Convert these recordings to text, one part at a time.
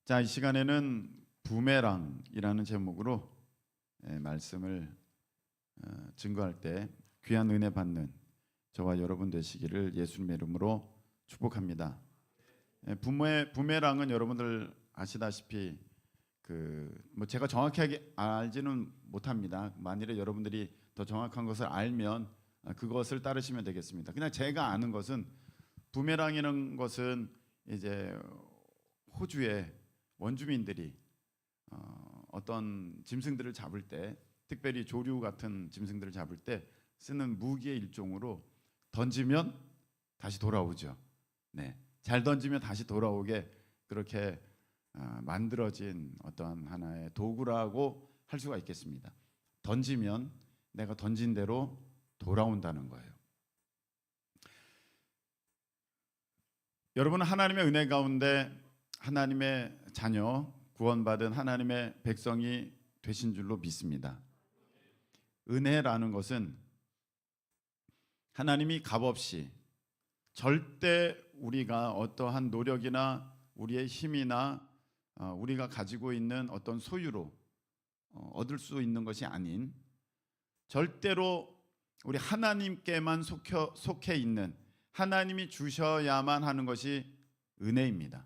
자, 이 시간에는 부메랑이라는 제목으로 말씀을 증거할 때 귀한 은혜 받는 저와 여러분 되시기를 예수님의 이름으로 축복합니다. 부메랑은 여러분들 아시다시피 제가 정확하게 알지는 못합니다. 만일에 여러분들이 더 정확한 것을 알면 그것을 따르시면 되겠습니다. 그냥 제가 아는 것은 부메랑이라는 것은 이제 호주의 원주민들이 어떤 짐승들을 잡을 때, 특별히 조류 같은 짐승들을 잡을 때 쓰는 무기의 일종으로 던지면 다시 돌아오죠. 네, 잘 던지면 다시 돌아오게 그렇게 만들어진 어떤 하나의 도구라고 할 수가 있겠습니다. 던지면 내가 던진 대로 돌아온다는 거예요. 여러분은 하나님의 은혜 가운데 하나님의 자녀, 구원받은 하나님의 백성이 되신 줄로 믿습니다. 은혜라는 것은 하나님이 값없이 절대 우리가 어떠한 노력이나 우리의 힘이나 우리가 가지고 있는 어떤 소유로 얻을 수 있는 것이 아닌, 절대로 우리 하나님께만 속해 있는, 하나님이 주셔야만 하는 것이 은혜입니다.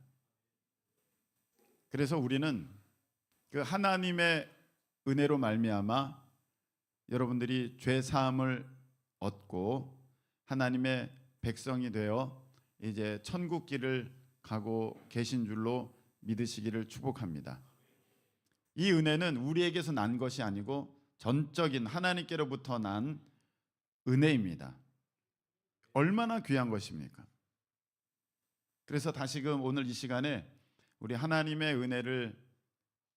그래서 우리는 그 하나님의 은혜로 말미암아 여러분들이 죄 사함을 얻고 하나님의 백성이 되어 이제 천국 길을 가고 계신 줄로 믿으시기를 축복합니다. 이 은혜는 우리에게서 난 것이 아니고 전적인 하나님께로부터 난 은혜입니다. 얼마나 귀한 것입니까? 그래서 다시금 오늘 이 시간에 우리 하나님의 은혜를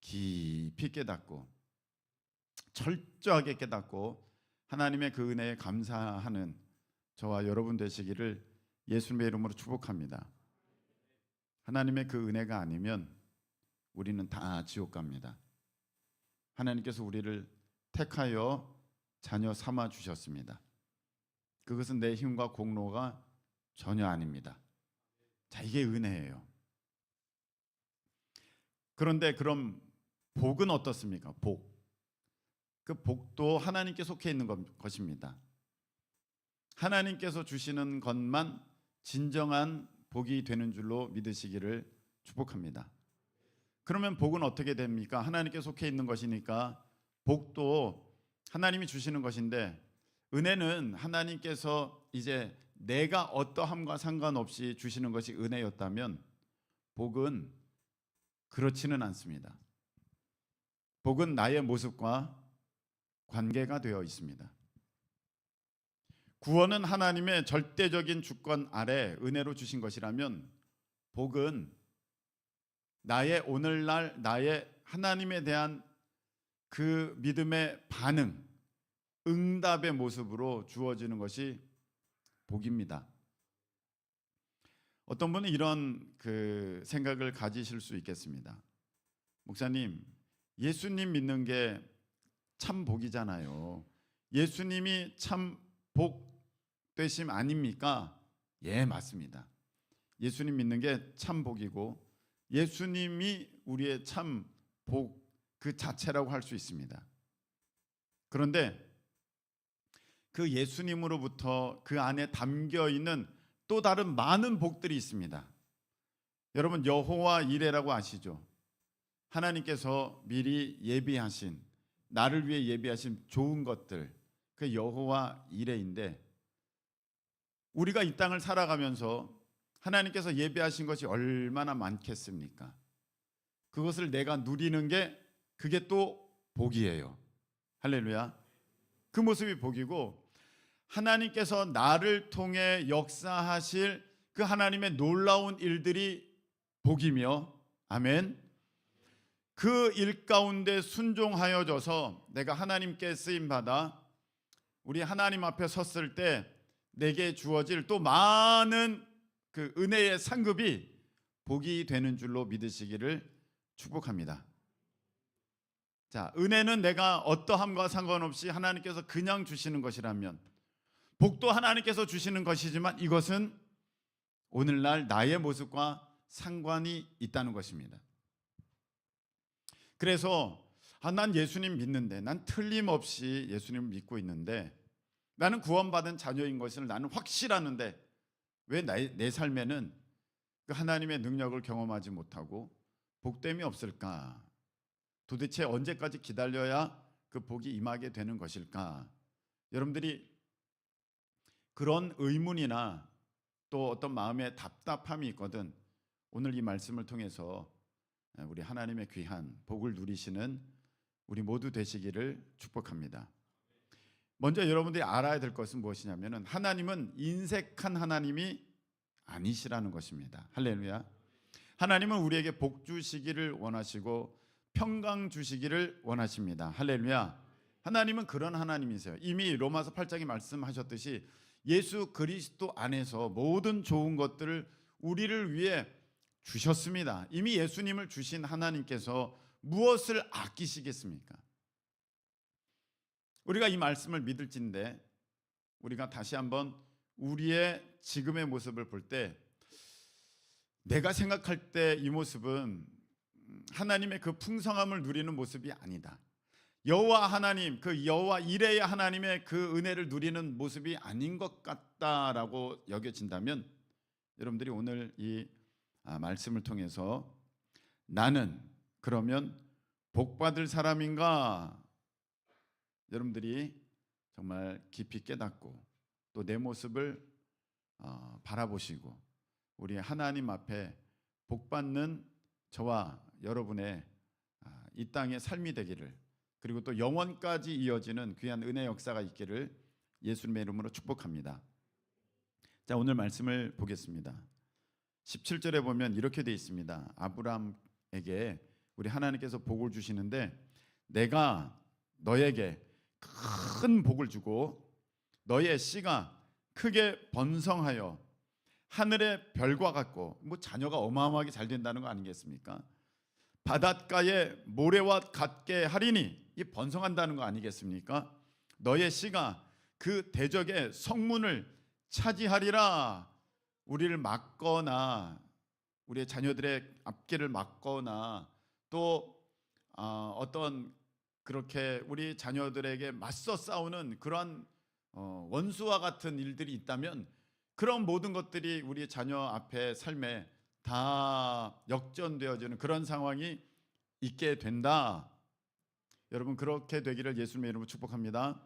깊이 깨닫고 철저하게 깨닫고 하나님의 그 은혜에 감사하는 저와 여러분 되시기를 예수님의 이름으로 축복합니다. 하나님의 그 은혜가 아니면 우리는 다 지옥 갑니다. 하나님께서 우리를 택하여 자녀 삼아 주셨습니다. 그것은 내 힘과 공로가 전혀 아닙니다. 자, 이게 은혜예요. 그런데 그럼 복은 어떻습니까? 그 복도 하나님께 속해 있는 것입니다. 하나님께서 주시는 것만 진정한 복이 되는 줄로 믿으시기를 축복합니다. 그러면 복은 어떻게 됩니까? 하나님께 속해 있는 것이니까 복도 하나님이 주시는 것인데, 은혜는 하나님께서 이제 내가 어떠함과 상관없이 주시는 것이 은혜였다면, 복은 그렇지는 않습니다. 복은 나의 모습과 관계가 되어 있습니다. 구원은 하나님의 절대적인 주권 아래 은혜로 주신 것이라면, 복은 나의 오늘날 나의 하나님에 대한 그 믿음의 반응, 응답의 모습으로 주어지는 것이 복입니다. 어떤 분은 이런 생각을 가지실 수 있겠습니다. 목사님, 예수님 믿는 게 참 복이잖아요. 예수님이 참 복 되심 아닙니까? 예, 맞습니다. 예수님 믿는 게 참 복이고 예수님이 우리의 참 복 그 자체라고 할 수 있습니다. 그런데 그 예수님으로부터 그 안에 담겨 있는 또 다른 많은 복들이 있습니다. 여러분, 여호와 이레라고 아시죠? 하나님께서 미리 예비하신, 나를 위해 예비하신 좋은 것들, 그 여호와 이레인데, 우리가 이 땅을 살아가면서 하나님께서 예비하신 것이 얼마나 많겠습니까? 그것을 내가 누리는 게 그게 또 복이에요. 할렐루야. 그 모습이 복이고, 하나님께서 나를 통해 역사하실 그 하나님의 놀라운 일들이 복이며, 아멘. 그 일 가운데 순종하여져서 내가 하나님께 쓰임받아 우리 하나님 앞에 섰을 때 내게 주어질 또 많은 그 은혜의 상급이 복이 되는 줄로 믿으시기를 축복합니다. 자, 은혜는 내가 어떠함과 상관없이 하나님께서 그냥 주시는 것이라면, 복도 하나님께서 주시는 것이지만 이것은 오늘날 나의 모습과 상관이 있다는 것입니다. 그래서 난 예수님 믿는데, 난 틀림없이 예수님을 믿고 있는데, 나는 구원받은 자녀인 것을 나는 확실하는데 왜 내 삶에는 그 하나님의 능력을 경험하지 못하고 복됨이 없을까? 도대체 언제까지 기다려야 그 복이 임하게 되는 것일까? 여러분들이 그런 의문이나 또 어떤 마음의 답답함이 있거든, 오늘 이 말씀을 통해서 우리 하나님의 귀한 복을 누리시는 우리 모두 되시기를 축복합니다. 먼저 여러분들이 알아야 될 것은 무엇이냐면, 하나님은 인색한 하나님이 아니시라는 것입니다. 할렐루야. 하나님은 우리에게 복 주시기를 원하시고 평강 주시기를 원하십니다. 할렐루야. 하나님은 그런 하나님이세요. 이미 로마서 8장에 말씀하셨듯이 예수 그리스도 안에서 모든 좋은 것들을 우리를 위해 주셨습니다. 이미 예수님을 주신 하나님께서 무엇을 아끼시겠습니까? 우리가 이 말씀을 믿을진데, 우리가 다시 한번 우리의 지금의 모습을 볼 때, 내가 생각할 때 이 모습은 하나님의 그 풍성함을 누리는 모습이 아니다. 여호와 하나님, 그 여호와 이레의 하나님의 그 은혜를 누리는 모습이 아닌 것 같다라고 여겨진다면, 여러분들이 오늘 이 말씀을 통해서 나는 그러면 복받을 사람인가? 여러분들이 정말 깊이 깨닫고 또 내 모습을 바라보시고 우리 하나님 앞에 복받는 저와 여러분의 이 땅의 삶이 되기를, 그리고 또 영원까지 이어지는 귀한 은혜 역사가 있기를 예수님의 이름으로 축복합니다. 자, 오늘 말씀을 보겠습니다. 17절에 보면 이렇게 되어 있습니다. 아브라함에게 우리 하나님께서 복을 주시는데, 내가 너에게 큰 복을 주고 너의 씨가 크게 번성하여 하늘의 별과 같고, 자녀가 어마어마하게 잘 된다는 거 아니겠습니까? 바닷가의 모래와 같게 하리니, 이 번성한다는 거 아니겠습니까? 너의 씨가 그 대적의 성문을 차지하리라. 우리를 막거나 우리의 자녀들의 앞길을 막거나 또 어떤 그렇게 우리 자녀들에게 맞서 싸우는 그러한 원수와 같은 일들이 있다면, 그런 모든 것들이 우리 자녀 앞에 삶에 다 역전되어지는 그런 상황이 있게 된다. 여러분, 그렇게 되기를 예수님의 이름으로 축복합니다.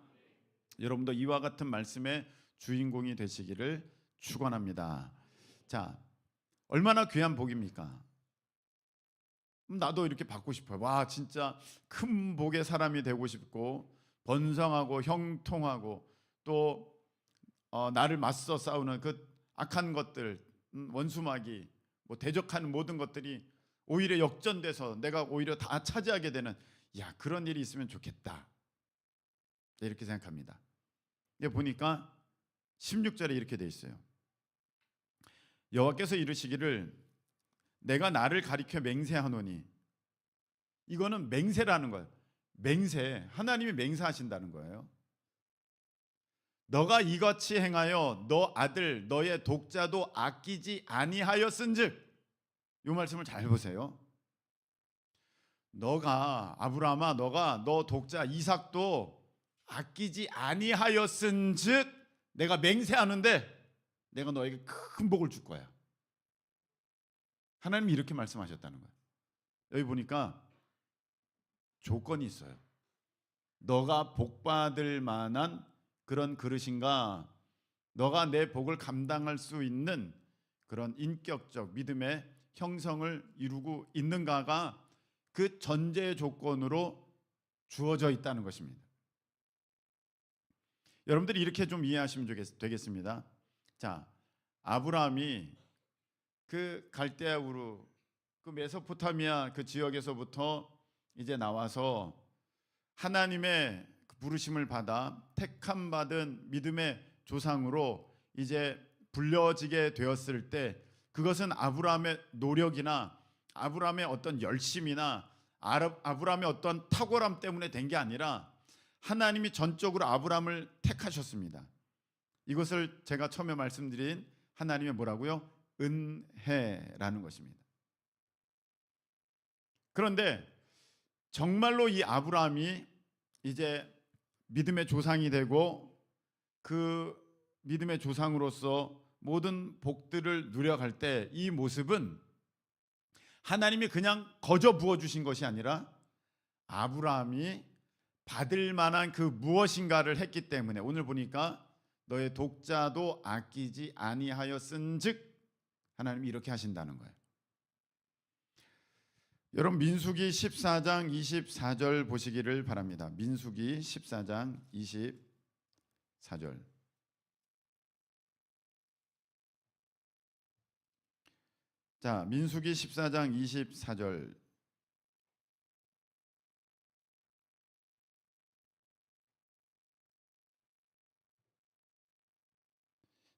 여러분도 이와 같은 말씀의 주인공이 되시기를 축원합니다. 자, 얼마나 귀한 복입니까? 나도 이렇게 받고 싶어요. 와, 진짜 큰 복의 사람이 되고 싶고, 번성하고 형통하고, 또 나를 맞서 싸우는 그 악한 것들, 원수마귀, 대적하는 모든 것들이 오히려 역전돼서 내가 오히려 다 차지하게 되는, 그런 일이 있으면 좋겠다, 이렇게 생각합니다. 보니까 16절에 이렇게 돼 있어요. 여호와께서 이르시기를 내가 나를 가리켜 맹세하노니, 이거는 맹세라는 거예요. 맹세, 하나님이 맹세하신다는 거예요. 너가 이같이 행하여 너 아들 너의 독자도 아끼지 아니하였은즉, 이 말씀을 잘 보세요. 너가 아브라함아, 너가 너 독자 이삭도 아끼지 아니하였은즉 내가 맹세하는데 내가 너에게 큰 복을 줄 거야. 하나님이 이렇게 말씀하셨다는 거예요. 여기 보니까 조건이 있어요. 너가 복받을 만한 그런 그릇인가, 너가 내 복을 감당할 수 있는 그런 인격적 믿음의 형성을 이루고 있는가가 그 전제 조건으로 주어져 있다는 것입니다. 여러분들이 이렇게 좀 이해하시면 되겠습니다. 자, 아브라함이 그 갈대아 우르, 그 메소포타미아 그 지역에서부터 이제 나와서 하나님의 부르심을 받아 택함 받은 믿음의 조상으로 이제 불려지게 되었을 때, 그것은 아브라함의 노력이나 아브라함의 어떤 열심이나 아브라함의 어떤 탁월함 때문에 된 게 아니라 하나님이 전적으로 아브라함을 택하셨습니다. 이것을 제가 처음에 말씀드린 하나님의 뭐라고요? 은혜라는 것입니다. 그런데 정말로 이 아브라함이 이제 믿음의 조상이 되고 그 믿음의 조상으로서 모든 복들을 누려갈 때 이 모습은 하나님이 그냥 거저 부어주신 것이 아니라 아브라함이 받을 만한 그 무엇인가를 했기 때문에 오늘 보니까 너의 독자도 아끼지 아니하였은즉 하나님이 이렇게 하신다는 거예요. 여러분 민수기 14장 24절 보시기를 바랍니다. 민수기 14장 24절. 자, 민수기 14장 24절.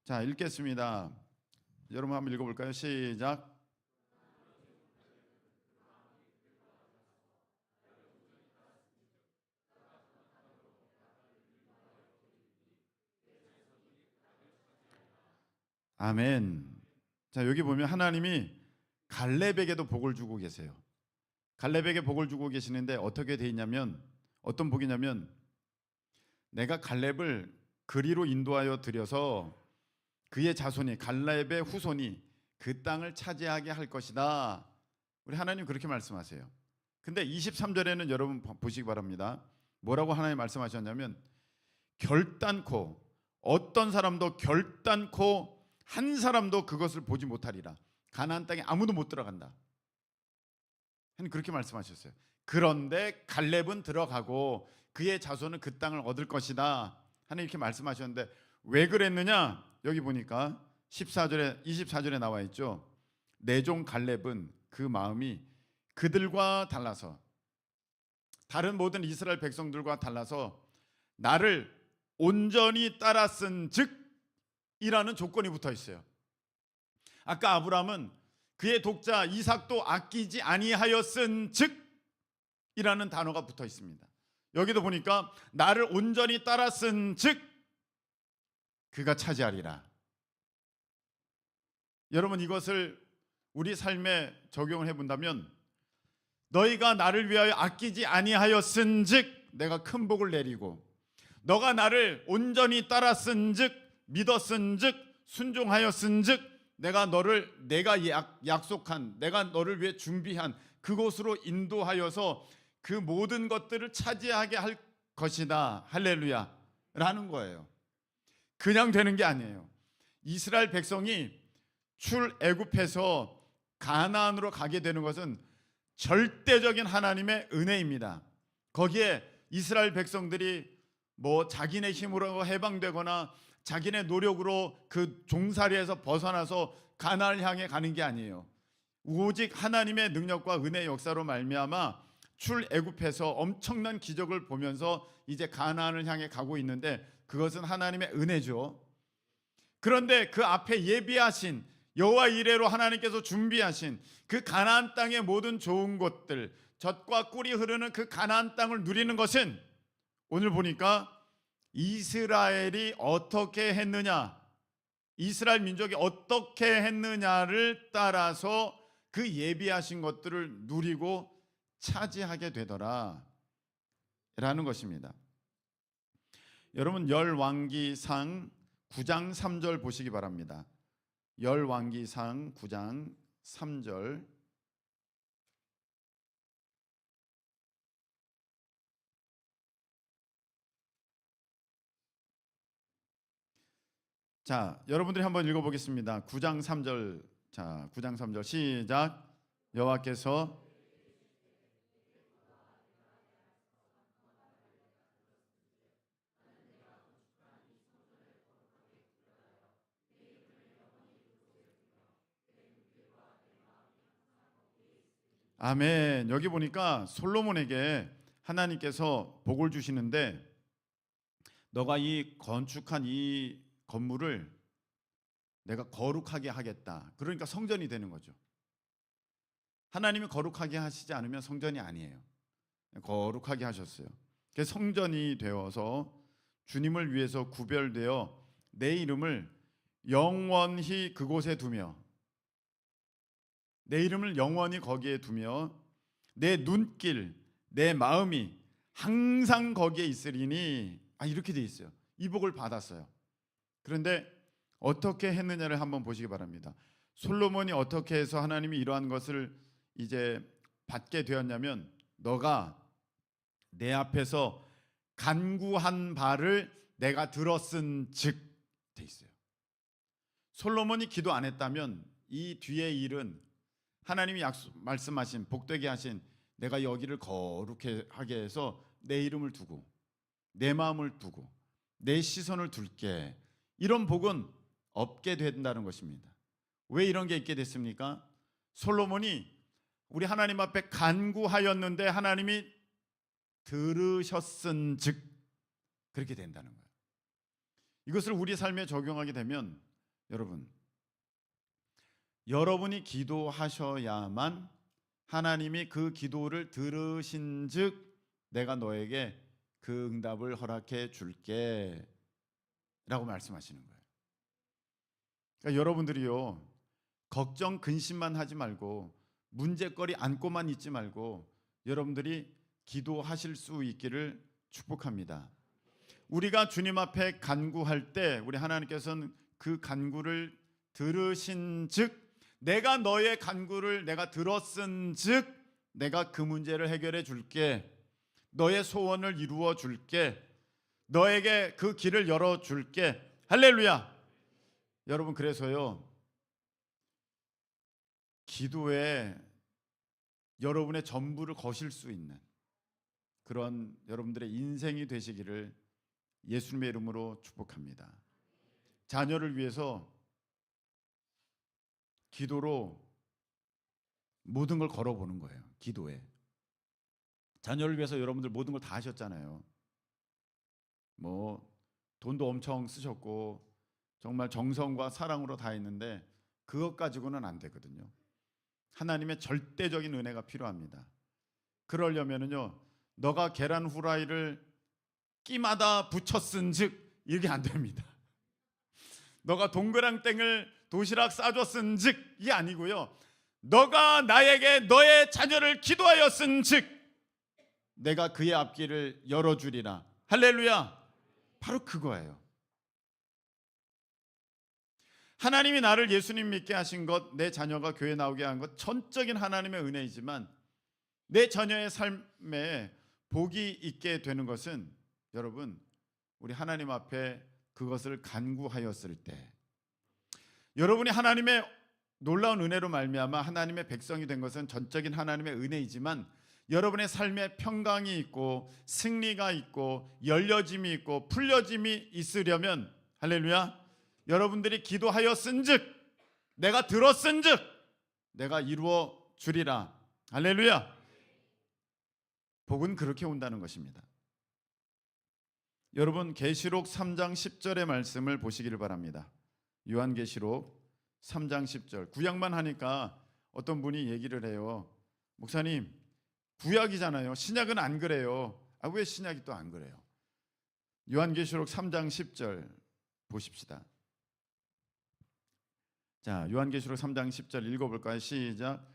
자, 읽겠습니다. 여러분 한번 읽어볼까요? 시작. 아멘. 자, 여기 보면 하나님이 갈렙에게도 복을 주고 계세요. 갈렙에게 복을 주고 계시는데 어떻게 돼 있냐면 어떤 복이냐면 내가 갈렙을 그리로 인도하여 들여서 그의 자손이 갈렙의 후손이 그 땅을 차지하게 할 것이다. 우리 하나님 그렇게 말씀하세요. 근데 23절에는 여러분 보시기 바랍니다. 뭐라고 하나님 말씀하셨냐면 결단코 어떤 사람도 결단코 한 사람도 그것을 보지 못하리라. 가나안 땅에 아무도 못 들어간다. 하나님 그렇게 말씀하셨어요. 그런데 갈렙은 들어가고 그의 자손은 그 땅을 얻을 것이다. 하나님 이렇게 말씀하셨는데 왜 그랬느냐? 여기 보니까 24절에 나와 있죠. 내 종 갈렙은 그 마음이 그들과 달라서 다른 모든 이스라엘 백성들과 달라서 나를 온전히 따랐은 즉이라는 조건이 붙어 있어요. 아까 아브라함은 그의 독자 이삭도 아끼지 아니하였은 즉이라는 단어가 붙어 있습니다. 여기도 보니까 나를 온전히 따랐은 즉 그가 차지하리라. 여러분 이것을 우리 삶에 적용을 해본다면 너희가 나를 위하여 아끼지 아니하였은 즉 내가 큰 복을 내리고 너가 나를 온전히 따랐은 즉 믿었은 즉 순종하였은 즉 내가 약속한 내가 너를 위해 준비한 그곳으로 인도하여서 그 모든 것들을 차지하게 할 것이다. 할렐루야 라는 거예요. 그냥 되는 게 아니에요. 이스라엘 백성이 출애굽해서 가나안으로 가게 되는 것은 절대적인 하나님의 은혜입니다. 거기에 이스라엘 백성들이 뭐 자기네 힘으로 해방되거나 자기네 노력으로 그 종살이에서 벗어나서 가나안을 향해 가는 게 아니에요. 오직 하나님의 능력과 은혜의 역사로 말미암아 출애굽해서 엄청난 기적을 보면서 이제 가나안을 향해 가고 있는데 그것은 하나님의 은혜죠. 그런데 그 앞에 예비하신 여호와 이레로 하나님께서 준비하신 그 가나안 땅의 모든 좋은 것들, 젖과 꿀이 흐르는 그 가나안 땅을 누리는 것은 오늘 보니까 이스라엘이 어떻게 했느냐, 이스라엘 민족이 어떻게 했느냐를 따라서 그 예비하신 것들을 누리고 차지하게 되더라 라는 것입니다. 여러분 열왕기상 9장 3절 보시기 바랍니다. 열왕기상 9장 3절. 자, 여러분들이 한번 읽어보겠습니다. 9장 3절. 자, 9장 3절 시작. 여호와께서 아멘. 여기 보니까 솔로몬에게 하나님께서 복을 주시는데 너가 이 건축한 이 건물을 내가 거룩하게 하겠다. 그러니까 성전이 되는 거죠. 하나님이 거룩하게 하시지 않으면 성전이 아니에요. 거룩하게 하셨어요. 그래서 성전이 되어서 주님을 위해서 구별되어 내 이름을 영원히 그곳에 두며 내 이름을 영원히 거기에 두며 내 눈길, 내 마음이 항상 거기에 있으리니, 이렇게 돼 있어요. 이 복을 받았어요. 그런데 어떻게 했느냐를 한번 보시기 바랍니다. 솔로몬이 어떻게 해서 하나님이 이러한 것을 이제 받게 되었냐면, 너가 내 앞에서 간구한 바를 내가 들었은즉 돼 있어요. 솔로몬이 기도 안 했다면 이 뒤의 일은 하나님이 말씀하신, 복되게 하신, 내가 여기를 거룩하게 해서 내 이름을 두고 내 마음을 두고 내 시선을 둘게, 이런 복은 없게 된다는 것입니다. 왜 이런 게 있게 됐습니까? 솔로몬이 우리 하나님 앞에 간구하였는데 하나님이 들으셨은즉 그렇게 된다는 거예요. 이것을 우리 삶에 적용하게 되면, 여러분이 기도하셔야만 하나님이 그 기도를 들으신즉 내가 너에게 그 응답을 허락해 줄게 라고 말씀하시는 거예요. 그러니까 여러분들이요, 걱정 근심만 하지 말고 문제거리 안고만 있지 말고 여러분들이 기도하실 수 있기를 축복합니다. 우리가 주님 앞에 간구할 때 우리 하나님께서는 그 간구를 들으신즉, 내가 너의 간구를 내가 들었은즉 내가 그 문제를 해결해 줄게, 너의 소원을 이루어 줄게, 너에게 그 길을 열어 줄게. 할렐루야. 여러분, 그래서요, 기도에 여러분의 전부를 거실 수 있는 그런 여러분들의 인생이 되시기를 예수님의 이름으로 축복합니다. 자녀를 위해서 기도로 모든 걸 걸어보는 거예요. 기도에. 자녀를 위해서 여러분들 모든 걸 다 하셨잖아요. 뭐 돈도 엄청 쓰셨고 정말 정성과 사랑으로 다 했는데 그것 가지고는 안 되거든요. 하나님의 절대적인 은혜가 필요합니다. 그러려면은요, 너가 계란 후라이를 끼마다 붙였은즉 이게 안 됩니다. 너가 동그랑땡을 도시락 싸줬은즉 이게 아니고요, 너가 나에게 너의 자녀를 기도하였은즉 내가 그의 앞길을 열어주리라. 할렐루야. 바로 그거예요. 하나님이 나를 예수님 믿게 하신 것, 내 자녀가 교회 나오게 한 것, 전적인 하나님의 은혜이지만 내 자녀의 삶에 복이 있게 되는 것은 여러분, 우리 하나님 앞에 그것을 간구하였을 때, 여러분이 하나님의 놀라운 은혜로 말미암아 하나님의 백성이 된 것은 전적인 하나님의 은혜이지만 여러분의 삶에 평강이 있고 승리가 있고 열려짐이 있고 풀려짐이 있으려면, 할렐루야, 여러분들이 기도하였은즉 내가 들었은즉 내가 이루어 주리라. 할렐루야. 복은 그렇게 온다는 것입니다. 여러분, 계시록 3장 10절의 말씀을 보시기를 바랍니다. 요한계시록 3장 10절. 구약만 하니까 어떤 분이 얘기를 해요. 목사님, 구약이잖아요. 신약은 안 그래요. 왜 신약이 또 안 그래요? 요한계시록 3장 10절 보십시다. 자, 요한계시록 3장 10절 읽어볼까요? 시작.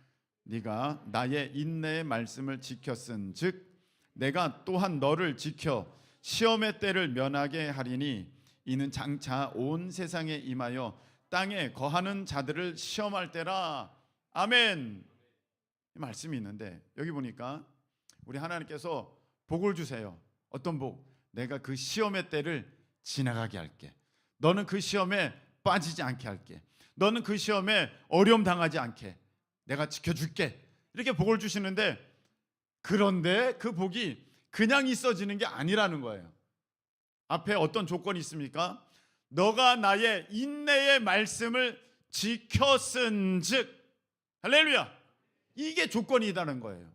네가 나의 인내의 말씀을 지켰은즉 내가 또한 너를 지켜 시험의 때를 면하게 하리니 이는 장차 온 세상에 임하여 땅에 거하는 자들을 시험할 때라. 아멘. 이 말씀이 있는데 여기 보니까 우리 하나님께서 복을 주세요. 어떤 복? 내가 그 시험의 때를 지나가게 할게. 너는 그 시험에 빠지지 않게 할게. 너는 그 시험에 어려움 당하지 않게 내가 지켜줄게. 이렇게 복을 주시는데, 그런데 그 복이 그냥 있어지는 게 아니라는 거예요. 앞에 어떤 조건이 있습니까? 너가 나의 인내의 말씀을 지켰은즉, 할렐루야, 이게 조건이라는 거예요.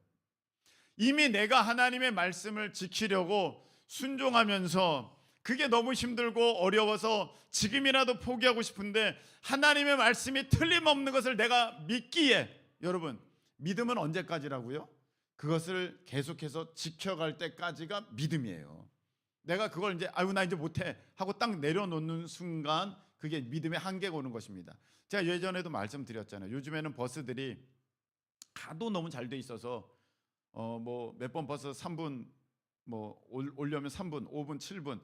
이미 내가 하나님의 말씀을 지키려고 순종하면서 그게 너무 힘들고 어려워서 지금이라도 포기하고 싶은데 하나님의 말씀이 틀림없는 것을 내가 믿기에, 여러분, 믿음은 언제까지라고요? 그것을 계속해서 지켜갈 때까지가 믿음이에요. 내가 그걸 이제 나 이제 못해 하고 딱 내려놓는 순간 그게 믿음의 한계가 오는 것입니다. 제가 예전에도 말씀드렸잖아요. 요즘에는 버스들이 하도 너무 잘 돼 있어서 뭐 몇 번 버스 3분, 뭐 올려면 3분, 5분, 7분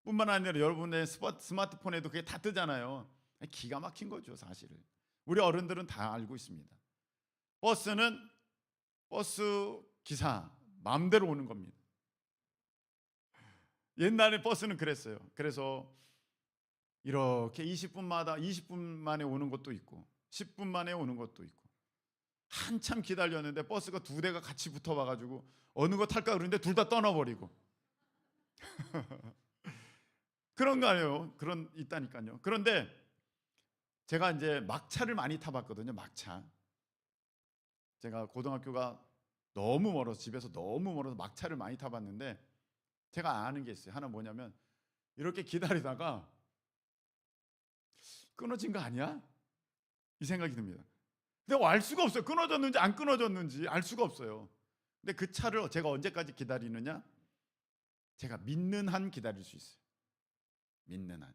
뿐만 아니라 여러분의 스마트폰에도 그게 다 뜨잖아요. 기가 막힌 거죠, 사실은. 우리 어른들은 다 알고 있습니다. 버스는 버스 기사 마음대로 오는 겁니다. 옛날에 버스는 그랬어요. 그래서 이렇게 20분 만에 오는 것도 있고 10분 만에 오는 것도 있고 한참 기다렸는데 버스가 두 대가 같이 붙어와가지고 어느 거 탈까 그러는데 둘 다 떠나버리고 그런 거 아니에요. 그런 있다니까요. 그런데 제가 이제 막차를 많이 타봤거든요. 막차. 제가 고등학교가 너무 멀어서 집에서 너무 멀어서 막차를 많이 타봤는데 제가 아는 게 있어요. 하나 뭐냐면 이렇게 기다리다가 끊어진 거 아니야? 이 생각이 듭니다. 근데 알 수가 없어요. 끊어졌는지 안 끊어졌는지 알 수가 없어요. 근데 그 차를 제가 언제까지 기다리느냐? 제가 믿는 한 기다릴 수 있어요. 믿는 한.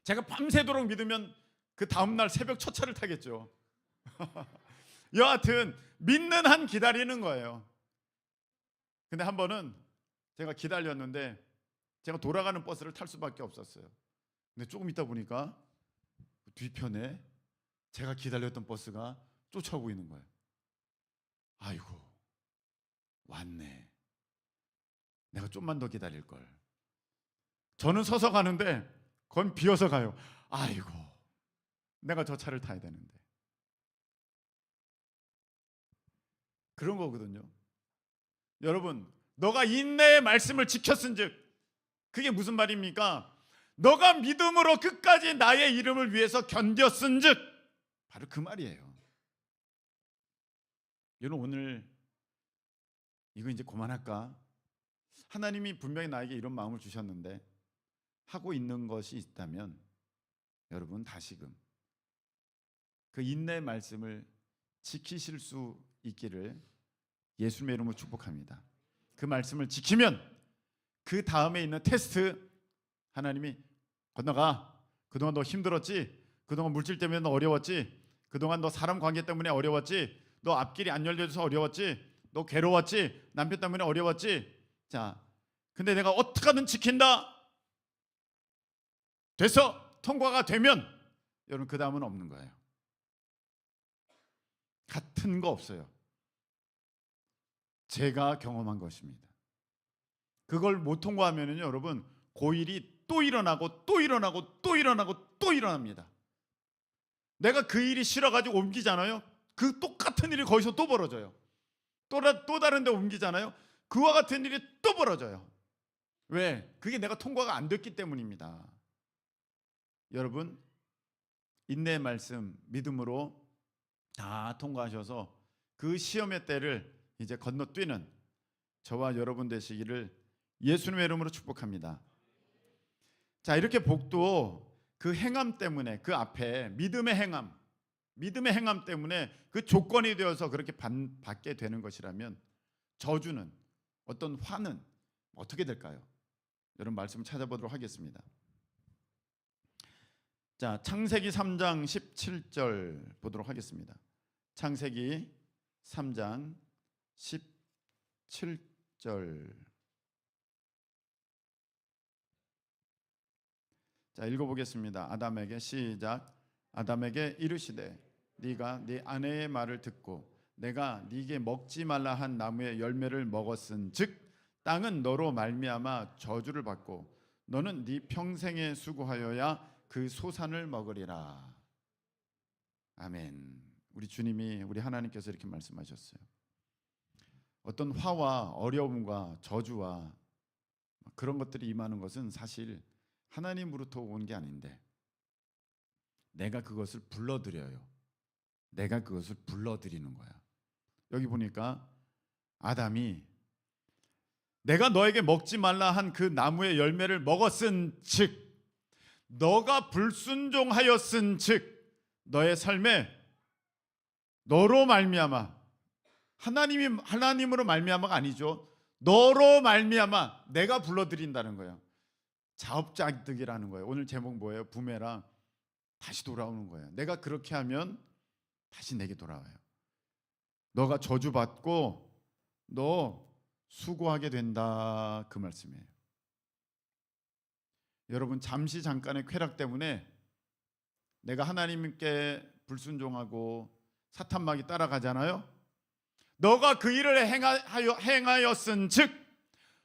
제가 밤새도록 믿으면 그 다음날 새벽 첫 차를 타겠죠. 여하튼 믿는 한 기다리는 거예요. 근데 한 번은 제가 기다렸는데 제가 돌아가는 버스를 탈 수밖에 없었어요. 근데 조금 있다 보니까 뒤편에 제가 기다렸던 버스가 쫓아오고 있는 거예요. 아이고, 왔네. 내가 좀만 더 기다릴 걸. 저는 서서 가는데 그건 비어서 가요. 아이고, 내가 저 차를 타야 되는데. 그런 거거든요. 여러분, 너가 인내의 말씀을 지켰은즉 그게 무슨 말입니까? 너가 믿음으로 끝까지 나의 이름을 위해서 견뎠은즉 바로 그 말이에요. 여러분, 오늘 이거 이제 그만할까? 하나님이 분명히 나에게 이런 마음을 주셨는데 하고 있는 것이 있다면 여러분 다시금 그 인내의 말씀을 지키실 수 있기를 예수님의 이름으로 축복합니다. 그 말씀을 지키면 그 다음에 있는 테스트 하나님이 건너가. 그동안 너 힘들었지? 그동안 물질 때문에 너 어려웠지? 그동안 너 사람 관계 때문에 어려웠지? 너 앞길이 안 열려져서 어려웠지? 너 괴로웠지? 남편 때문에 어려웠지? 자, 근데 내가 어떻게든 지킨다. 돼서 통과가 되면 여러분 그 다음은 없는 거예요. 같은 거 없어요. 제가 경험한 것입니다. 그걸 못 통과하면은요, 여러분 고일이 또 일어나고 또 일어나고 또 일어나고 또 일어납니다. 내가 그 일이 싫어가지고 옮기잖아요. 그 똑같은 일이 거기서 또 벌어져요. 또 다른 데 옮기잖아요. 그와 같은 일이 또 벌어져요. 왜? 그게 내가 통과가 안 됐기 때문입니다. 여러분, 인내의 말씀 믿음으로 다 통과하셔서 그 시험의 때를 이제 건너뛰는 저와 여러분 되시기를 예수님의 이름으로 축복합니다. 자, 이렇게 복도 그 행함 때문에, 그 앞에 믿음의 행함 때문에 그 조건이 되어서 그렇게 받게 되는 것이라면 저주는, 어떤 화는 어떻게 될까요? 여러분 말씀을 찾아보도록 하겠습니다. 자, 창세기 3장 17절 보도록 하겠습니다. 창세기 3장 17절. 자, 읽어보겠습니다. 아담에게 시작. 아담에게 이르시되 네가 네 아내의 말을 듣고 내가 네게 먹지 말라 한 나무의 열매를 먹었은즉 땅은 너로 말미암아 저주를 받고 너는 네 평생에 수고하여야 그 소산을 먹으리라. 아멘. 우리 주님이, 우리 하나님께서 이렇게 말씀하셨어요. 어떤 화와 어려움과 저주와 그런 것들이 임하는 것은 사실 하나님으로부터 온 게 아닌데 내가 그것을 불러들여요. 내가 그것을 불러들이는 거야. 여기 보니까 아담이 내가 너에게 먹지 말라 한 그 나무의 열매를 먹었은즉 너가 불순종하였은즉 너의 삶에 너로 말미암아, 하나님으로 말미암아가 아니죠. 너로 말미암아 내가 불러들인다는 거예요. 자업자득이라는 거예요. 오늘 제목 뭐예요? 부메랑 다시 돌아오는 거예요. 내가 그렇게 하면 다시 내게 돌아와요. 너가 저주받고 너 수고하게 된다, 그 말씀이에요. 여러분, 잠시 잠깐의 쾌락 때문에 내가 하나님께 불순종하고 사탄막이 따라가잖아요. 너가 그 일을 행하였은즉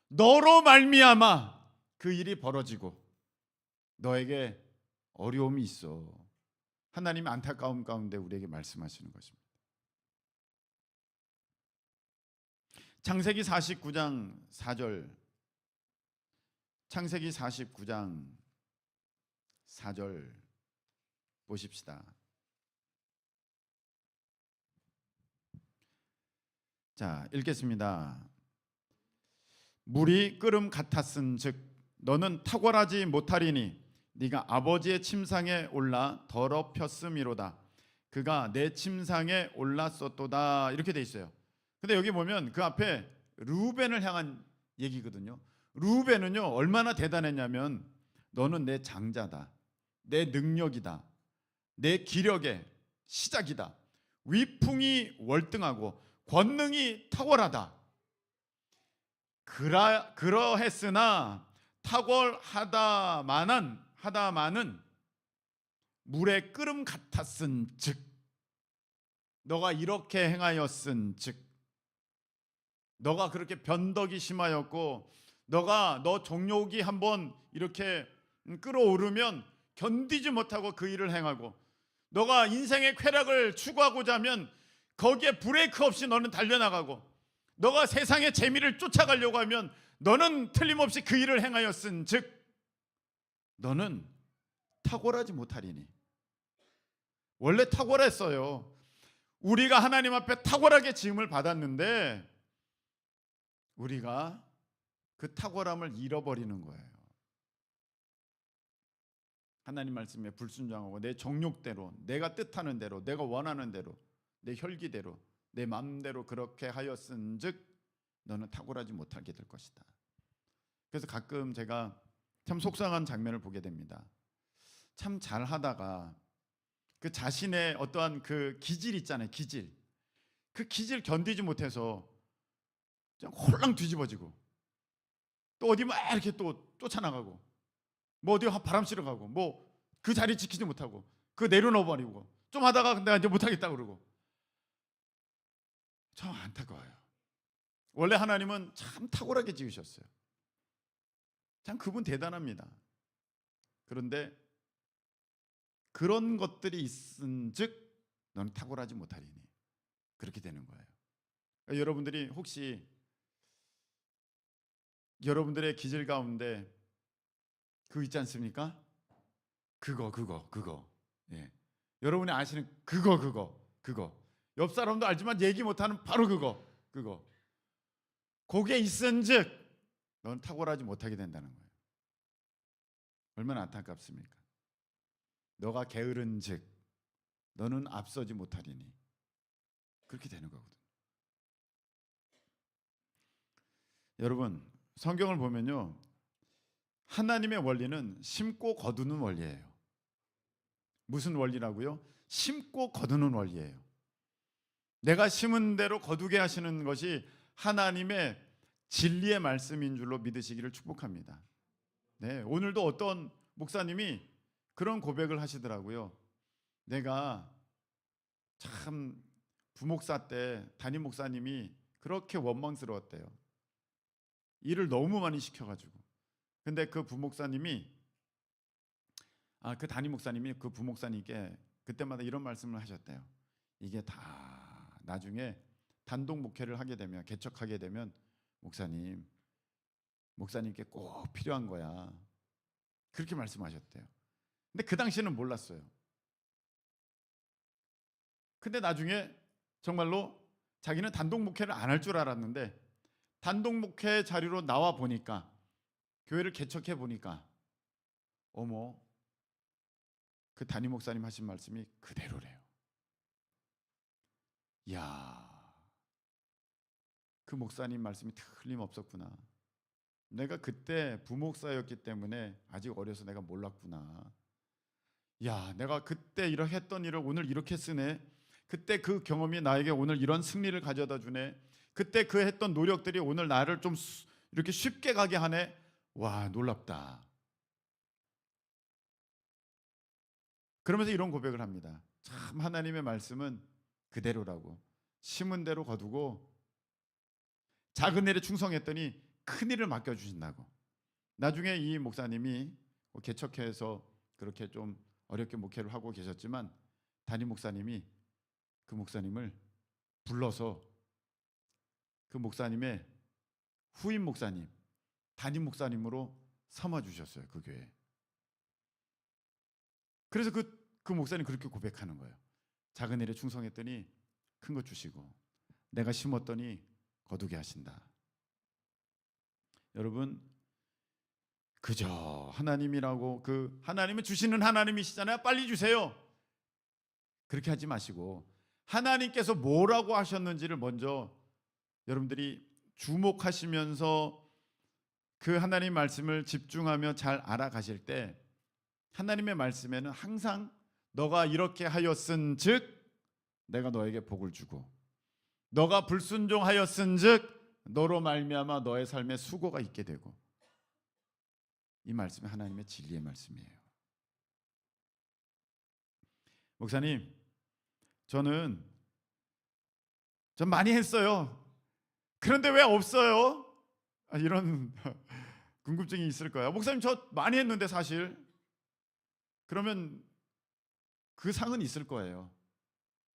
너로 말미암아 그 일이 벌어지고 너에게 어려움이 있어. 하나님의 안타까움 가운데 우리에게 말씀하시는 것입니다. 창세기 49장 4절, 창세기 49장 4절 보십시다. 자, 읽겠습니다. 물이 끓음 같았은즉 너는 탁월하지 못하리니 네가 아버지의 침상에 올라 더럽혔음이로다. 그가 내 침상에 올랐었도다. 이렇게 돼 있어요. 근데 여기 보면 그 앞에 르우벤을 향한 얘기거든요. 르우벤은요, 얼마나 대단했냐면 너는 내 장자다, 내 능력이다, 내 기력의 시작이다, 위풍이 월등하고 권능이 탁월하다. 그러했으나 탁월하다마는 물의 끓음 같았은즉 너가 이렇게 행하였은즉 너가 그렇게 변덕이 심하였고 너 정욕이 한번 이렇게 끌어오르면 견디지 못하고 그 일을 행하고 너가 인생의 쾌락을 추구하고자 하면 거기에 브레이크 없이 너는 달려나가고 너가 세상의 재미를 쫓아가려고 하면 너는 틀림없이 그 일을 행하였은즉 너는 탁월하지 못하리니. 원래 탁월했어요. 우리가 하나님 앞에 탁월하게 지음을 받았는데 우리가 그 탁월함을 잃어버리는 거예요. 하나님 말씀에 불순종하고 내 정욕대로, 내가 뜻하는 대로, 내가 원하는 대로, 내 혈기대로, 내 마음대로 그렇게 하였은즉 너는 탁월하지 못하게 될 것이다. 그래서 가끔 제가 참 속상한 장면을 보게 됩니다. 참 잘하다가 그 자신의 어떠한 그 기질 있잖아요. 기질. 그 기질 견디지 못해서 그냥 홀랑 뒤집어지고 또 어디 막 이렇게 또 쫓아나가고 뭐 어디 바람 쐬러 가고 뭐 그 자리 지키지 못하고 그 내려놓아 버리고 좀 하다가 내가 이제 못하겠다 그러고 참 안타까워요. 원래 하나님은 참 탁월하게 지으셨어요. 참 그분 대단합니다. 그런데 그런 것들이 있은즉 너는 탁월하지 못하리니 그렇게 되는 거예요. 그러니까 여러분들이 혹시 여러분들의 기질 가운데 그거 있지 않습니까? 그거. 예. 여러분이 아시는 그거. 옆 사람도 알지만 얘기 못하는 바로 그거. 거기에 있은즉 너는 탁월하지 못하게 된다는 거예요. 얼마나 안타깝습니까? 너가 게으른즉 너는 앞서지 못하리니 그렇게 되는 거거든요. 여러분, 성경을 보면요, 하나님의 원리는 심고 거두는 원리예요. 무슨 원리라고요? 심고 거두는 원리예요. 내가 심은 대로 거두게 하시는 것이 하나님의 진리의 말씀인 줄로 믿으시기를 축복합니다. 네, 오늘도 어떤 목사님이 그런 고백을 하시더라고요. 내가 참 부목사 때 담임 목사님이 그렇게 원망스러웠대요. 일을 너무 많이 시켜가지고. 근데 그 부목사님이 그 담임 목사님이 그 부목사님께 그때마다 이런 말씀을 하셨대요. 이게 다 나중에 단독 목회를 하게 되면, 개척하게 되면 목사님께 꼭 필요한 거야. 그렇게 말씀하셨대요. 근데 그 당시에는 몰랐어요. 근데 나중에 정말로 자기는 단독 목회를 안 할 줄 알았는데 단독 목회 자리로 나와 보니까, 교회를 개척해 보니까 어머, 그 담임 목사님 하신 말씀이 그대로래요. 이야, 그 목사님 말씀이 틀림없었구나. 내가 그때 부목사였기 때문에 아직 어려서 내가 몰랐구나. 야, 내가 그때 이렇게 했던 일을 오늘 이렇게 쓰네. 그때 그 경험이 나에게 오늘 이런 승리를 가져다 주네. 그때 그 했던 노력들이 오늘 나를 좀 이렇게 쉽게 가게 하네. 와, 놀랍다. 그러면서 이런 고백을 합니다. 참 하나님의 말씀은 그대로라고. 심은 대로 거두고 작은 일에 충성했더니 큰 일을 맡겨주신다고. 나중에 이 목사님이 개척해서 그렇게 좀 어렵게 목회를 하고 계셨지만 담임 목사님이 그 목사님을 불러서 그 목사님의 후임 목사님, 담임 목사님으로 삼아 주셨어요. 그 교회. 그래서 그 목사님 그렇게 고백하는 거예요. 작은 일에 충성했더니 큰 거 주시고 내가 심었더니 거두게 하신다. 여러분, 그저 하나님이라고, 그 하나님은 주시는 하나님이시잖아요. 빨리 주세요. 그렇게 하지 마시고 하나님께서 뭐라고 하셨는지를 먼저 여러분들이 주목하시면서 그 하나님 말씀을 집중하며 잘 알아가실 때 하나님의 말씀에는 항상 너가 이렇게 하였은즉 내가 너에게 복을 주고 너가 불순종하였은즉 너로 말미암아 너의 삶에 수고가 있게 되고, 이 말씀이 하나님의 진리의 말씀이에요. 목사님, 전 많이 했어요. 그런데 왜 없어요? 이런 궁금증이 있을 거예요. 목사님, 저 많이 했는데 사실. 그러면 그 상은 있을 거예요.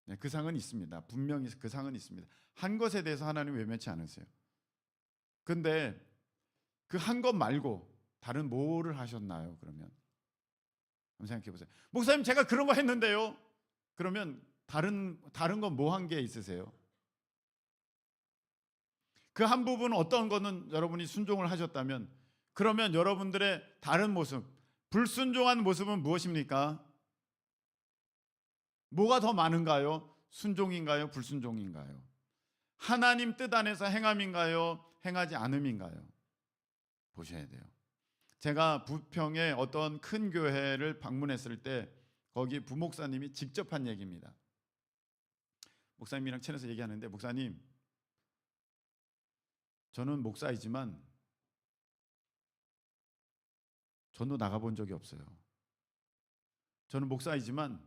네, 그 상은 있습니다. 분명히 그 상은 있습니다. 한 것에 대해서 하나님 외면치 않으세요. 근데 그 한 것 말고 다른 뭐를 하셨나요? 그러면 한번 생각해 보세요. 목사님, 제가 그런 거 했는데요. 그러면 다른 건 뭐 한 게 있으세요? 그 한 부분 어떤 거는 여러분이 순종을 하셨다면, 그러면 여러분들의 다른 모습, 불순종한 모습은 무엇입니까? 뭐가 더 많은가요? 순종인가요? 불순종인가요? 하나님 뜻 안에서 행함인가요? 행하지 않음인가요? 보셔야 돼요. 제가 부평의 어떤 큰 교회를 방문했을 때 거기 부목사님이 직접 한 얘기입니다. 목사님이랑 친해서 얘기하는데, 목사님, 저는 목사이지만 전도 나가본 적이 없어요. 저는 목사이지만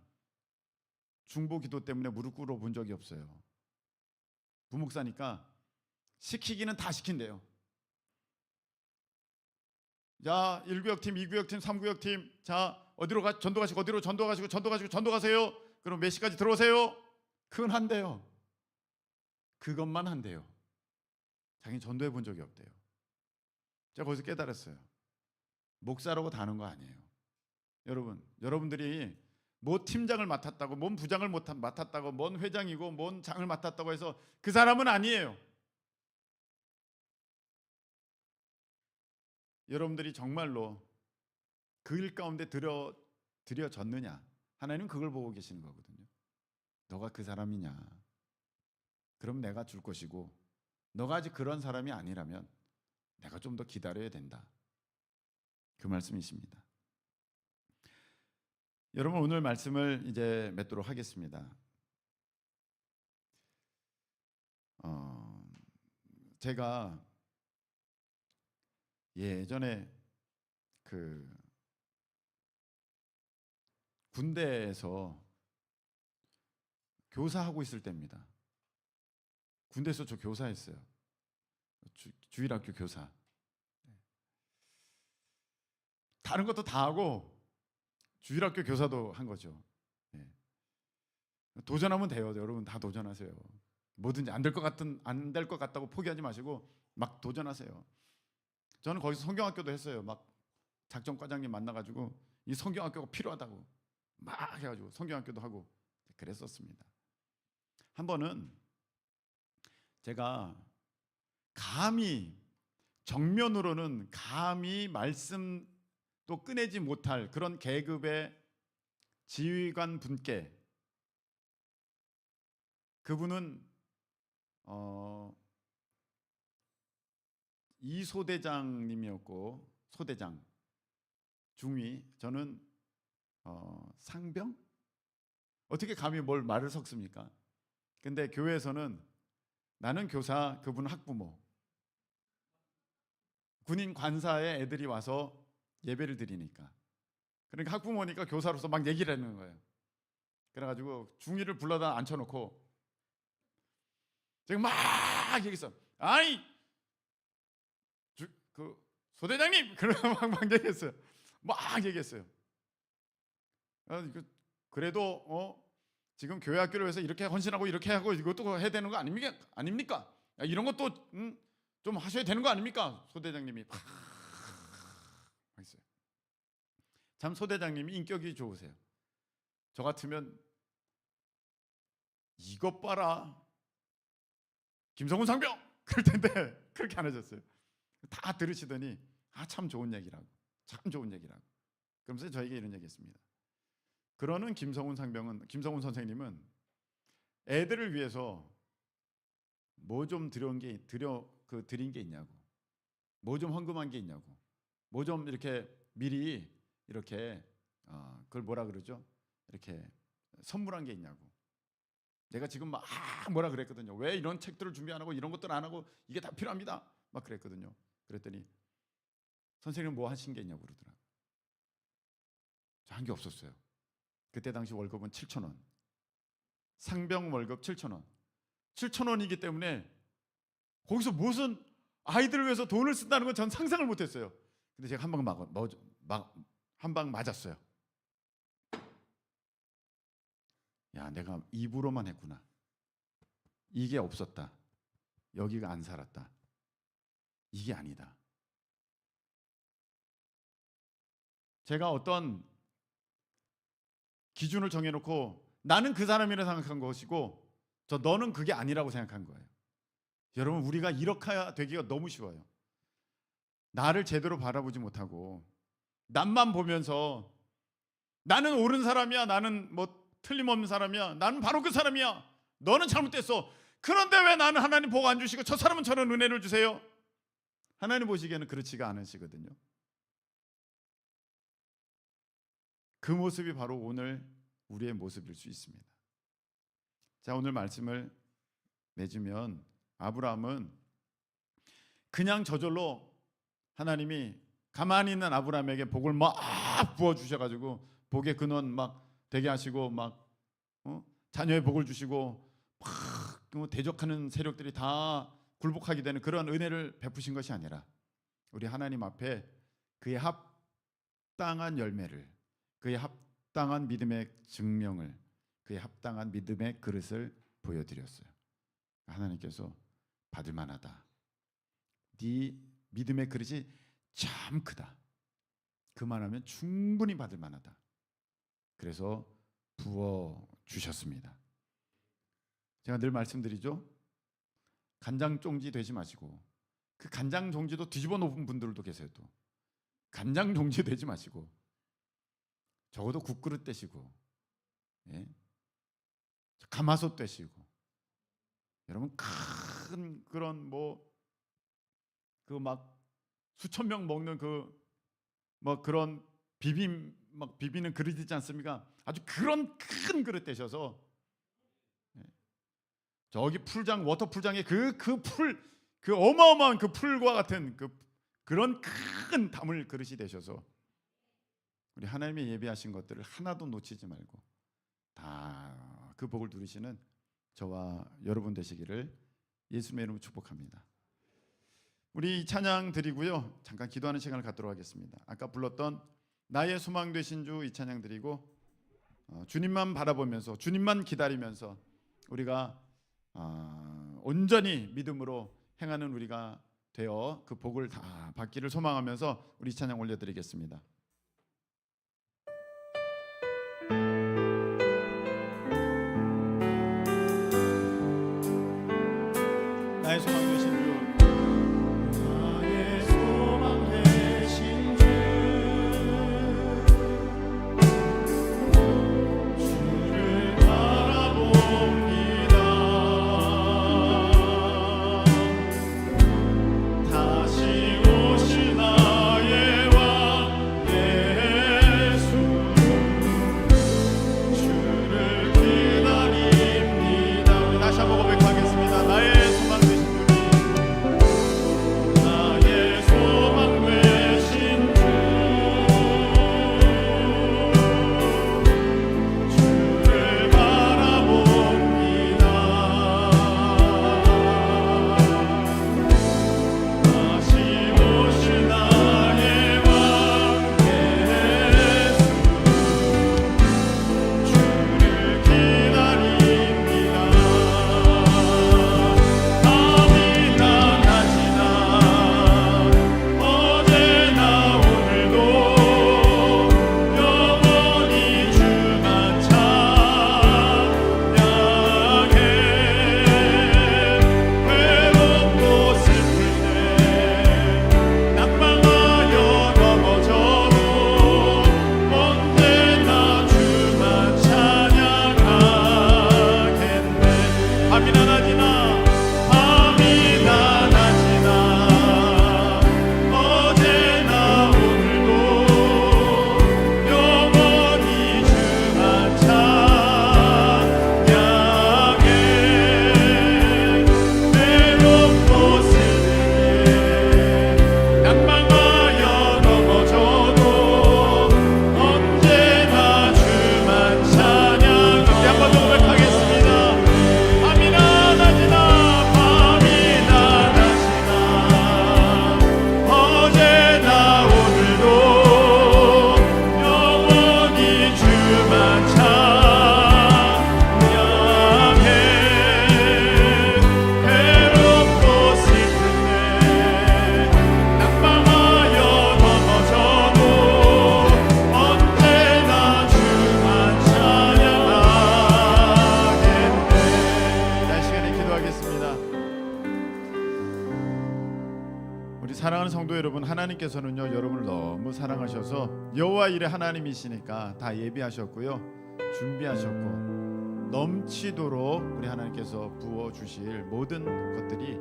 중보 기도 때문에 무릎 꿇어 본 적이 없어요. 부목사니까 시키기는 다 시킨대요. 자, 1구역팀, 2구역팀, 3구역팀, 자, 어디로 전도 가시고, 어디로 전도 가시고, 전도 가세요. 그럼 몇 시까지 들어오세요. 그건 한대요. 그것만 한대요. 자기는 전도해 본 적이 없대요. 제가 거기서 깨달았어요. 목사라고 다는 거 아니에요. 여러분들이 뭐 팀장을 맡았다고, 뭔 부장을 맡았다고, 뭔 회장이고 뭔 장을 맡았다고 해서 그 사람은 아니에요. 여러분들이 정말로 그 일 가운데 들여졌느냐, 하나님은 그걸 보고 계시는 거거든요. 너가 그 사람이냐, 그럼 내가 줄 것이고, 너가 아직 그런 사람이 아니라면 내가 좀 더 기다려야 된다. 그 말씀이십니다. 여러분, 오늘 말씀을 이제 맺도록 하겠습니다. 제가 예전에 그 군대에서 교사하고 있을 때입니다. 군대에서 저 교사했어요. 주일학교 교사. 다른 것도 다 하고 주일학교 교사도 한 거죠. 도전하면 돼요. 여러분 다 도전하세요. 뭐든지 안 될 것 같다고 포기하지 마시고 막 도전하세요. 저는 거기서 성경학교도 했어요. 막 작전과장님 만나가지고 이 성경학교가 필요하다고 막 해가지고 성경학교도 하고 그랬었습니다. 한 번은 제가 정면으로는 감히 말씀도 꺼내지 못할 그런 계급의 지휘관 분께, 그분은 이 소대장님이었고, 소대장 중위, 저는 상병, 어떻게 감히 뭘 말을 섞습니까? 근데 교회에서는 나는 교사, 그분 학부모, 군인 관사의 애들이 와서 예배를 드리니까, 그러니까 학부모니까 교사로서 막 얘기를 하는 거예요. 그래가지고 중위를 불러다 앉혀놓고 제가 막 얘기했어. 아니 그 소대장님, 그러고 막 얘기했어요. 막 얘기했어요. 그래도 지금 교회 학교를 위해서 이렇게 헌신하고 이렇게 하고 이것도 해야 되는 거 아닙니까? 이런 것도 좀 하셔야 되는 거 아닙니까? 소대장님이 막 했어요. 참 소대장님이 인격이 좋으세요. 저 같으면 이것 봐라 김성훈 상병 그럴 텐데 그렇게 안 하셨어요. 다 들으시더니 참 좋은 얘기라고, 참 좋은 얘기라고. 그러면서 저에게 이런 얘기했습니다. 그러는 김성훈 선생님은 애들을 위해서 뭐 좀 드린 게 있냐고, 뭐 좀 헌금한 게 있냐고, 뭐 좀 이렇게 미리 이렇게 그걸 뭐라 그러죠? 이렇게 선물한 게 있냐고. 내가 지금 막 뭐라 그랬거든요. 왜 이런 책들을 준비 안 하고 이런 것들 안 하고, 이게 다 필요합니다 막 그랬거든요. 그랬더니 선생님 뭐 하신 게 있냐고 그러더라고요. 저 한 게 없었어요. 그때 당시 월급은 7,000원, 상병 월급 7,000원, 7,000원이기 때문에 거기서 무슨 아이들을 위해서 돈을 쓴다는 건 전 상상을 못했어요. 근데 제가 한 방 맞았어요. 야, 내가 입으로만 했구나. 이게 없었다, 여기가 안 살았다, 이게 아니다. 제가 어떤 기준을 정해놓고 나는 그 사람이라 생각한 것이고 너는 그게 아니라고 생각한 거예요. 여러분, 우리가 이렇게 되기가 너무 쉬워요. 나를 제대로 바라보지 못하고 남만 보면서 나는 옳은 사람이야, 나는 뭐 틀림없는 사람이야, 나는 바로 그 사람이야, 너는 잘못됐어. 그런데 왜 나는 하나님 복 안 주시고 저 사람은 저런 은혜를 주세요? 하나님 보시기에는 그렇지가 않으시거든요. 그 모습이 바로 오늘 우리의 모습일 수 있습니다. 자, 오늘 말씀을 맺으면 아브라함은 그냥 저절로 하나님이 가만히 있는 아브라함에게 복을 막 부어주셔가지고 복의 근원 막 되게 하시고 막 자녀의 복을 주시고 막 대적하는 세력들이 다 굴복하게 되는 그런 은혜를 베푸신 것이 아니라 우리 하나님 앞에 그의 합당한 열매를, 그의 합당한 믿음의 증명을, 그의 합당한 믿음의 그릇을 보여드렸어요. 하나님께서 받을 만하다, 네 믿음의 그릇이 참 크다, 그만하면 충분히 받을 만하다. 그래서 부어주셨습니다. 제가 늘 말씀드리죠, 간장종지 되지 마시고, 그 간장종지도 뒤집어 놓은 분들도 계세요. 또 간장종지 되지 마시고 적어도 국그릇 떼시고, 예? 가마솥 떼시고, 여러분 큰 그런 그 막 수천 명 먹는 그런 비비는 그릇 있지 않습니까? 아주 그런 큰 그릇 떼셔서, 예? 저기 워터풀장에 그 어마어마한 그 풀과 같은 그런 큰 담을 그릇이 되셔서 우리 하나님이 예비하신 것들을 하나도 놓치지 말고 다 그 복을 누리시는 저와 여러분 되시기를 예수님의 이름으로 축복합니다. 우리 찬양 드리고요, 잠깐 기도하는 시간을 갖도록 하겠습니다. 아까 불렀던 나의 소망 되신 주 이 찬양 드리고 주님만 바라보면서, 주님만 기다리면서 우리가 온전히 믿음으로 행하는 우리가 되어 그 복을 다 받기를 소망하면서 우리 찬양 올려드리겠습니다. 나의 소망 되신 주, 나의 소망 되신 주, 주를 바라봅니다. 다시 오실 나의 왕 밤이나 낮이나 밤이나 낮이나 어제나 오늘도 영원히 주만 찬양해. 외롭고 슬프게 낭망하여 넘어져도 언제나 주만 찬양. 우리 한번 더 고백하겠습니다. 밤이나 낮이나 밤이나 낮이나 어제나 오늘도 영원히 주만 찬양해. 외롭고 슬픈데 낭망하여 넘어져도 언제나 주만 찬양하겠네. 자, 이 시간에 기도하겠습니다. 우리 사랑하는 성도 여러분, 하나님께서는요 여러분을 너무 사랑하셔서 여호와 일의 하나님이시니까 다 예비하셨고요, 준비하셨고 넘치도록 우리 하나님께서 부어주실 모든 것들이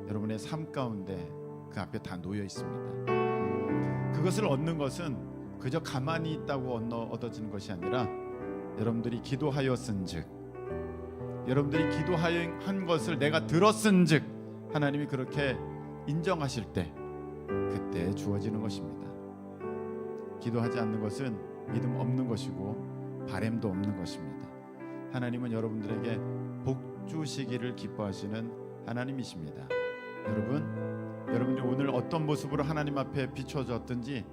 여러분의 삶 가운데 그 앞에 다 놓여 있습니다. 그것을 얻는 것은 그저 가만히 있다고 얻어지는 것이 아니라 여러분들이 기도하였은즉, 여러분들이 기도한 것을 내가 들었은즉 하나님이 그렇게 인정하실 때 그때 주어지는 것입니다. 기도하지 않는 것은 믿음 없는 것이고 바램도 없는 것입니다. 하나님은 여러분들에게 복 주시기를 기뻐하시는 하나님이십니다. 여러분들이 오늘 어떤 모습으로 하나님 앞에 비춰졌든지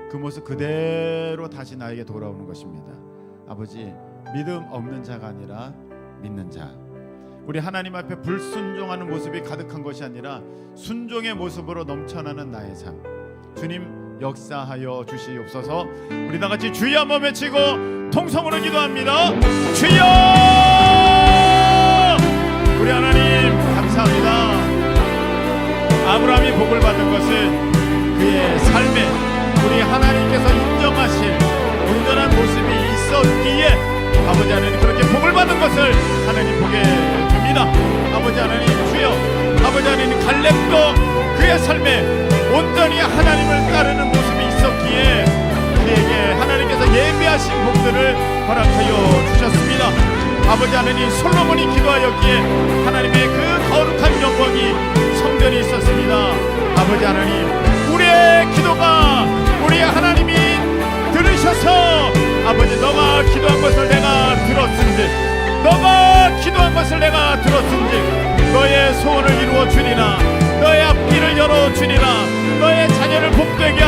그 모습 그대로 다시 나에게 돌아오는 것입니다. 아버지, 믿음 없는 자가 아니라 믿는 자, 우리 하나님 앞에 불순종하는 모습이 가득한 것이 아니라 순종의 모습으로 넘쳐나는 나의 삶, 주님 역사하여 주시옵소서. 우리 다같이 주여 한번 외치고 통성으로 기도합니다. 주여! 우리 하나님 감사합니다. 아브라함이 복을 받은 것은 그의 삶에 우리 하나님께서 인정하실 온전한 모습이 있었기에 아버지 하나님 그렇게 복을 받은 것을 하나님 보게 됩니다. 아버지 하나님 주여, 아버지 하나님 갈렙도 그의 삶에 온전히 하나님을 따르는 모습이 있었기에 그에게 하나님께서 예비하신 복들을 허락하여 주셨습니다. 아버지 하나님 솔로몬이 기도하였기에 하나님의 그 거룩한 영광이 성전이 있었습니다. 아버지 하나님 우리의 기도가 우리 하나님이 들으셔서 아버지 너가 기도한 것을 내가 들었은즉, 너가 기도한 것을 내가 들었은즉 너의 소원을 이루어 주리라, 너의 앞길을 열어 주리라, 너의 자녀를 복되게